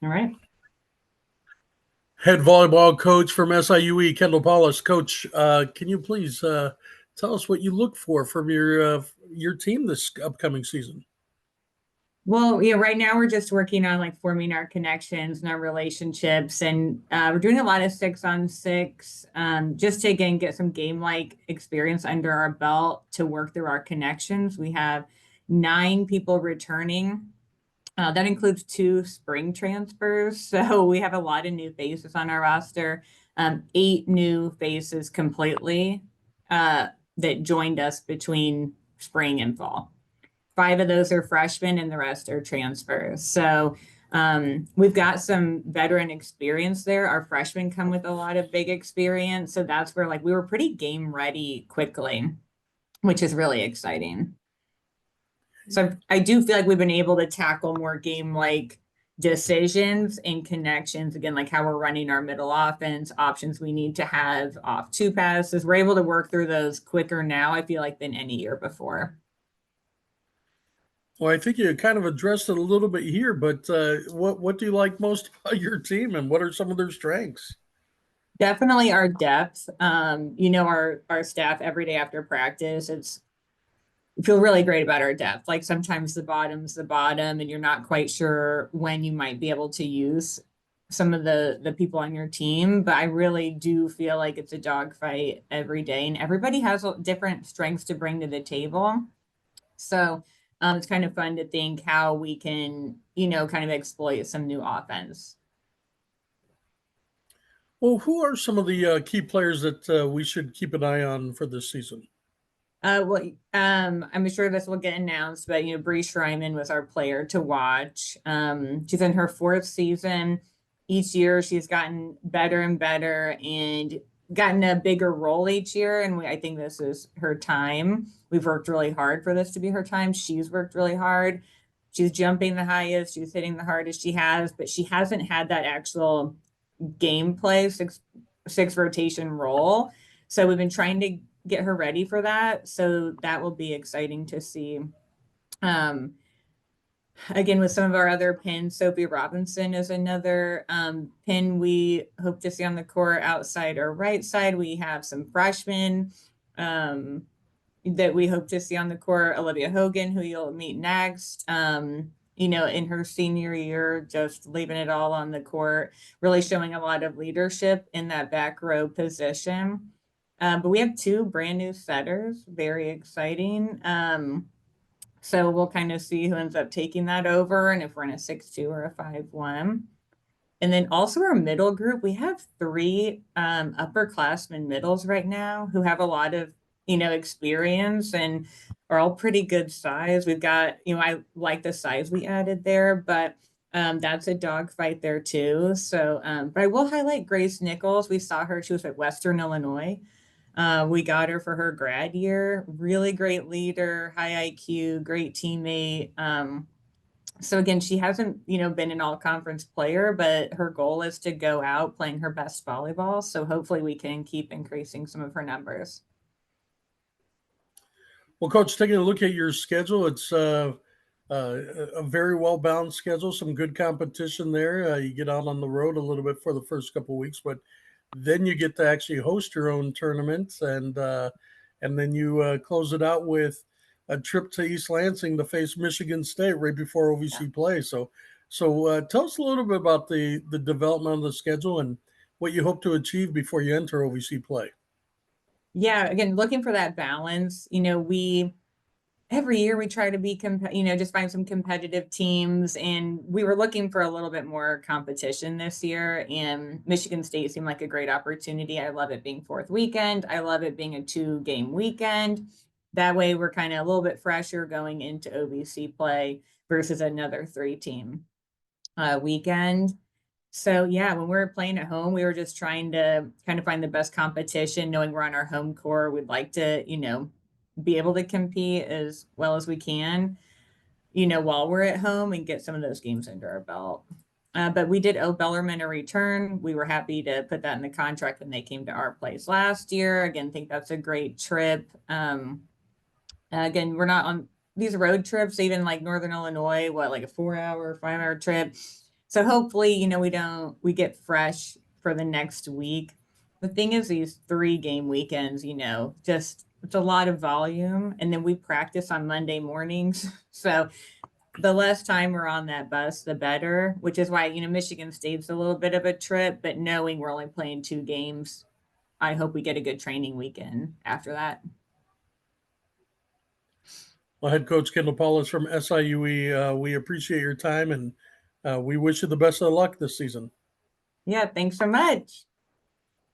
All right. Head volleyball coach from SIUE, Kendall Paulus. Coach, can you please tell us what you look for from your team this upcoming season? Well, right now we're just working on like forming our connections and our relationships, and we're doing a lot of 6-on-6, just to again get some game-like experience under our belt to work through our connections. We have 9 people returning. That includes 2 spring transfers, so we have a lot of new faces on our roster. 8 new faces completely uh, that joined us between spring and fall. 5 of those are freshmen and the rest are transfers. So we've got some veteran experience there. Our freshmen come with a lot of big experience. So that's where like we were pretty game ready quickly, which is really exciting. So I do feel like we've been able to tackle more game like decisions and connections. Again, like how we're running our middle offense, options we need to have off 2 passes. We're able to work through those quicker now, I feel like, than any year before. Well, I think you kind of addressed it a little bit here, but what do you like most about your team, and what are some of their strengths? Definitely our depth. Our staff every day after practice, it's feel really great about our depth. Like sometimes the bottom's the bottom and you're not quite sure when you might be able to use some of the people on your team, but I really do feel like it's a dogfight every day and everybody has different strengths to bring to the table. So it's kind of fun to think how we can, kind of exploit some new offense. Well, who are some of the key players that we should keep an eye on for this season? I'm sure this will get announced, but Bree Schreiman was our player to watch. She's in her 4th season. Each year, she's gotten better and better, and gotten a bigger role each year. And I think this is her time. We've worked really hard for this to be her time. She's worked really hard. She's jumping the highest. She's hitting the hardest she has, but she hasn't had that actual gameplay six rotation role. So we've been trying to get her ready for that. So that will be exciting to see. Um, Again, with some of our other pins, Sophie Robinson is another pin we hope to see on the court outside or right side. We have some freshmen um, that we hope to see on the court. Olivia Hogan, who you'll meet next. In her senior year, just leaving it all on the court, really showing a lot of leadership in that back row position. But we have 2 brand new setters, very exciting. So we'll kind of see who ends up taking that over and if we're in a 6-2 or a 5-1. And then also our middle group, we have 3 upperclassmen middles right now who have a lot of, experience and are all pretty good size. We've got, I like the size we added there, but that's a dogfight there too. So, but I will highlight Grace Nichols. We saw her, she was at Western Illinois. We got her for her grad year. Really great leader, high IQ, great teammate. So again, she hasn't, been an all conference player, but her goal is to go out playing her best volleyball. So hopefully we can keep increasing some of her numbers. Well, Coach, taking a look at your schedule, it's a very well balanced schedule. Some good competition there. You get out on the road a little bit for the first couple of weeks, but then you get to actually host your own tournaments, and then you close it out with a trip to East Lansing to face Michigan State right before Yeah. OVC play. So tell us a little bit about the development of the schedule and what you hope to achieve before you enter OVC play. Yeah. Again, looking for that balance, every year we try to be just find some competitive teams, and we were looking for a little bit more competition this year, and Michigan State seemed like a great opportunity. I love it being 4th weekend. I love it being a 2-game weekend. That way we're kind of a little bit fresher going into OVC play versus another 3-team weekend. So yeah, when we were playing at home, we were just trying to kind of find the best competition, knowing we're on our home court. We'd like to, be able to compete as well as we can, while we're at home and get some of those games under our belt. But we did owe Bellarmine a return. We were happy to put that in the contract when they came to our place last year. Again, think that's a great trip. Again, we're not on these road trips, even like Northern Illinois, like a 4-hour, 5-hour trip. So hopefully, we get fresh for the next week. The thing is, these 3 game weekends, just it's a lot of volume. And then we practice on Monday mornings. So the less time we're on that bus, the better, which is why, Michigan State's a little bit of a trip, but knowing we're only playing 2 games, I hope we get a good training weekend after that. Well, head coach Kendall Paulus from SIUE, we appreciate your time and we wish you the best of luck this season. Yeah, thanks so much.